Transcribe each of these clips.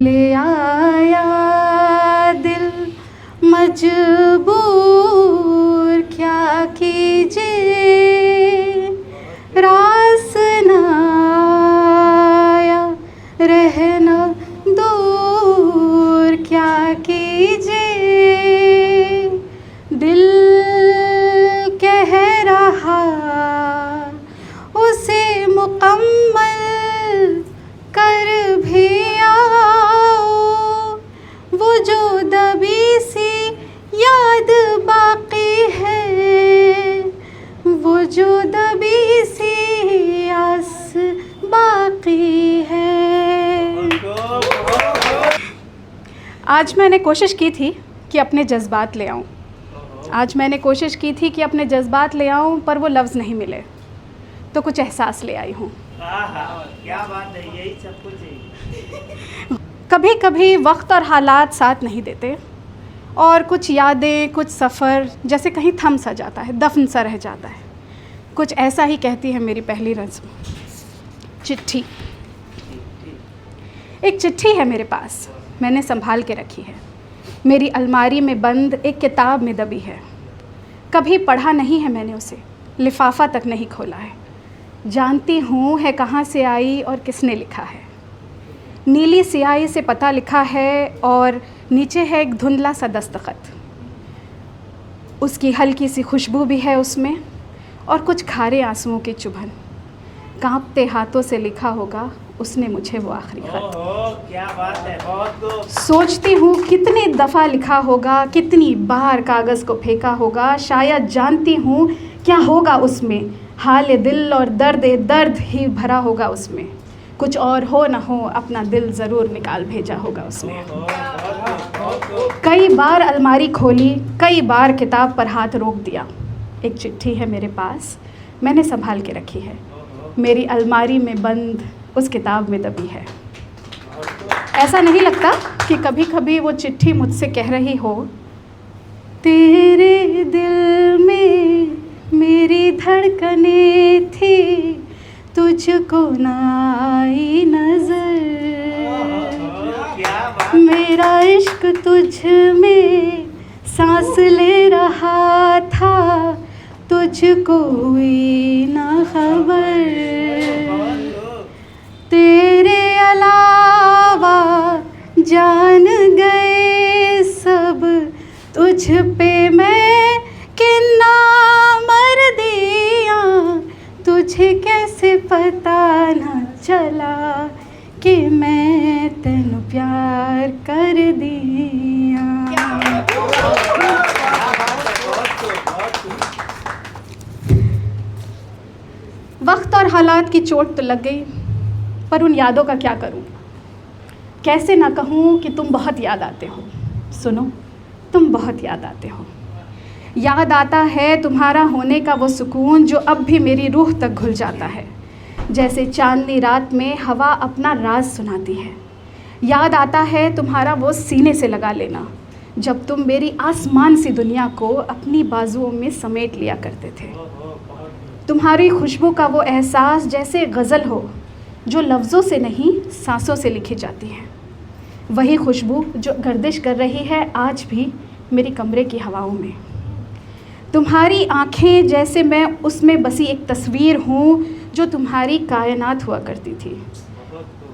ले आया दिल मजबूर क्या कीजिए, रास न आया रहना दूर क्या कीजिए। दिल कह रहा उसे मुकम्मल कर भी वो जो दबी सी याद बाकी है, वो जो दबी सी आस बाकी है। आज मैंने कोशिश की थी कि अपने जज्बात ले आऊं, आज मैंने कोशिश की थी कि अपने जज्बात ले आऊं, पर वो लफ्ज़ नहीं मिले, तो कुछ एहसास ले आई हूँ। क्या बात है, यही सब कुछ है। कभी कभी वक्त और हालात साथ नहीं देते और कुछ यादें, कुछ सफ़र जैसे कहीं थम सा जाता है, दफन सा रह जाता है। कुछ ऐसा ही कहती है मेरी पहली रस्म, चिट्ठी। एक चिट्ठी है मेरे पास, मैंने संभाल के रखी है, मेरी अलमारी में बंद एक किताब में दबी है। कभी पढ़ा नहीं है मैंने उसे, लिफाफा तक नहीं खोला है। जानती हूँ है कहाँ से आई और किसने लिखा है। नीली स्याही से पता लिखा है और नीचे है एक धुंधला सा दस्तखत। उसकी हल्की सी खुशबू भी है उसमें और कुछ खारे आंसुओं की चुभन। कांपते हाथों से लिखा होगा उसने मुझे वो आखिरी खत। क्या बात है, बहुत सोचती हूँ कितनी दफ़ा लिखा होगा, कितनी बार कागज़ को फेंका होगा। शायद जानती हूँ क्या होगा उसमें, हाल दिल और दर्द ही भरा होगा उसमें। कुछ और हो न हो अपना दिल ज़रूर निकाल भेजा होगा उसने। कई बार अलमारी खोली, कई बार किताब पर हाथ रोक दिया। एक चिट्ठी है मेरे पास, मैंने संभाल के रखी है, मेरी अलमारी में बंद उस किताब में दबी है। ऐसा नहीं लगता कि कभी कभी वो चिट्ठी मुझसे कह रही हो, तेरे दिल में मेरी धड़कने थी, तुझको ना आई नजर। मेरा इश्क तुझ में सांस ले रहा था, तुझको हुई ना खबर। तेरे अलावा जान गए सब, तुझ पे मैं किन्ना मर दिया। तुझे कैसे पता न चला कि मैं तेनू प्यार कर दिया। वक्त और हालात की चोट तो लग गई, पर उन यादों का क्या करूं। कैसे ना कहूं कि तुम बहुत याद आते हो। सुनो, तुम बहुत याद आते हो। याद आता है तुम्हारा होने का वो सुकून जो अब भी मेरी रूह तक घुल जाता है, जैसे चांदनी रात में हवा अपना राज सुनाती है। याद आता है तुम्हारा वो सीने से लगा लेना, जब तुम मेरी आसमान सी दुनिया को अपनी बाजुओं में समेट लिया करते थे। तुम्हारी खुशबू का वो एहसास जैसे गज़ल हो, जो लफ्ज़ों से नहीं सांसों से लिखी जाती है। वही खुशबू जो गर्दिश कर रही है आज भी मेरी कमरे की हवाओं में। तुम्हारी आँखें जैसे मैं उसमें बसी एक तस्वीर हूँ जो तुम्हारी कायनात हुआ करती थी,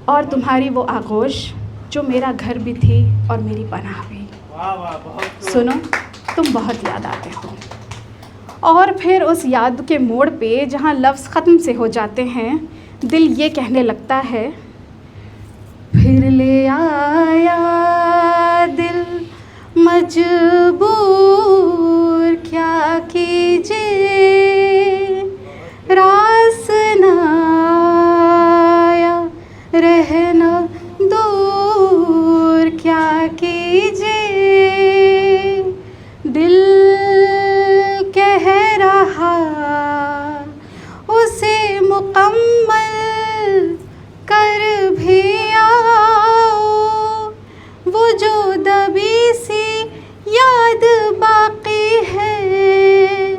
और तुम्हारी वो आगोश जो मेरा घर भी थी और मेरी पनाह भी। सुनो, तुम बहुत याद आते हो। और फिर उस याद के मोड़ पे जहाँ लफ्ज़ ख़त्म से हो जाते हैं, दिल ये कहने लगता है, फिर ले आया दिल मजबूर क्या कीजिए, रास न आया रहना दूर क्या कीजिए। दिल कह रहा उसे मुकम्मल कर भी वो जो दबी सी याद बाकी है,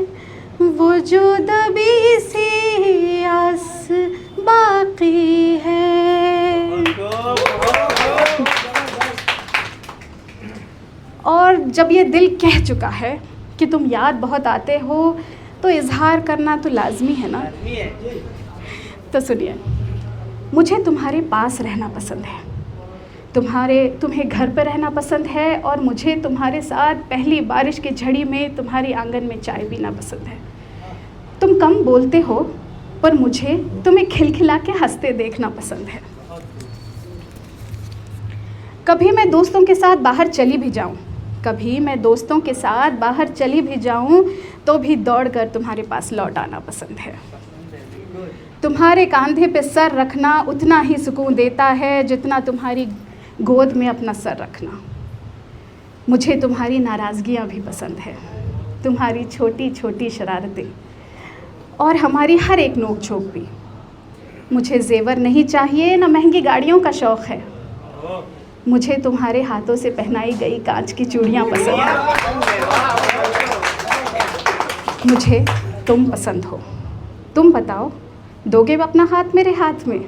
वो जो दबी सी आस बाकी है। और जब ये दिल कह चुका है कि तुम याद बहुत आते हो तो इजहार करना तो लाजमी है ना। आदमी है जी। तो सुनिए, मुझे तुम्हारे पास रहना पसंद है, तुम्हें घर पर रहना पसंद है, और मुझे तुम्हारे साथ पहली बारिश की झड़ी में तुम्हारे आंगन में चाय पीना पसंद है। तुम कम बोलते हो पर मुझे तुम्हें खिलखिला के हंसते देखना पसंद है। कभी मैं दोस्तों के साथ बाहर चली भी जाऊं, तो भी दौड़कर तुम्हारे पास लौट आना पसंद है। तुम्हारे कंधे पे सर रखना उतना ही सुकून देता है जितना तुम्हारी गोद में अपना सर रखना। मुझे तुम्हारी नाराज़गियाँ भी पसंद है, तुम्हारी छोटी छोटी शरारतें और हमारी हर एक नोक झोंक भी। मुझे जेवर नहीं चाहिए, न महंगी गाड़ियों का शौक़ है। मुझे तुम्हारे हाथों से पहनाई गई कांच की चूड़ियाँ पसंद हैं। मुझे तुम पसंद हो। तुम बताओ, दोगे अपना हाथ मेरे हाथ में?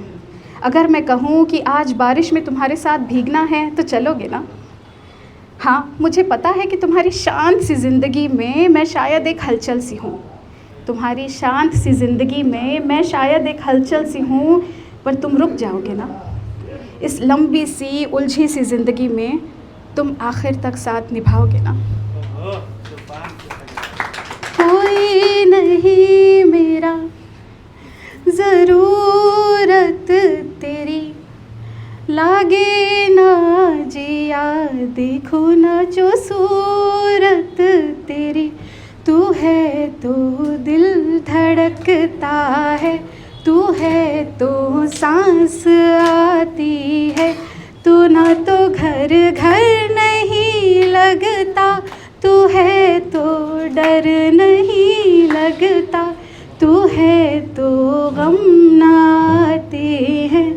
अगर मैं कहूँ कि आज बारिश में तुम्हारे साथ भीगना है तो चलोगे ना? हाँ, मुझे पता है कि तुम्हारी शांत सी ज़िंदगी में मैं शायद एक हलचल सी हूँ। पर तुम रुक जाओगे ना? इस लंबी सी उलझी सी ज़िंदगी में तुम आखिर तक साथ निभाओगे ना? कोई नहीं मेरा ज़रूरत तेरी, लागे ना जिया देखो ना जो सूरत तेरी। तू है तो दिल धड़कता है, तू है तो सांस आती है। तू ना तो घर घर नहीं लगता, तू है तो डर नहीं लगता। तू है तो गम ना आते हैं,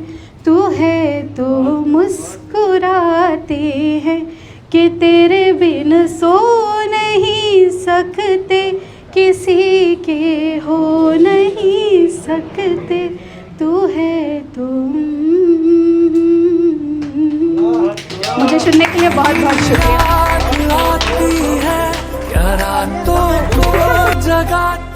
तू है तो मुस्कुराते हैं। कि तेरे बिन सो नहीं सकते, किसी के हो नहीं सकते। तू है तुम। मुझे सुनने के लिए बहुत बहुत शुक्रिया। जगाती है, क्या रातों को जगाती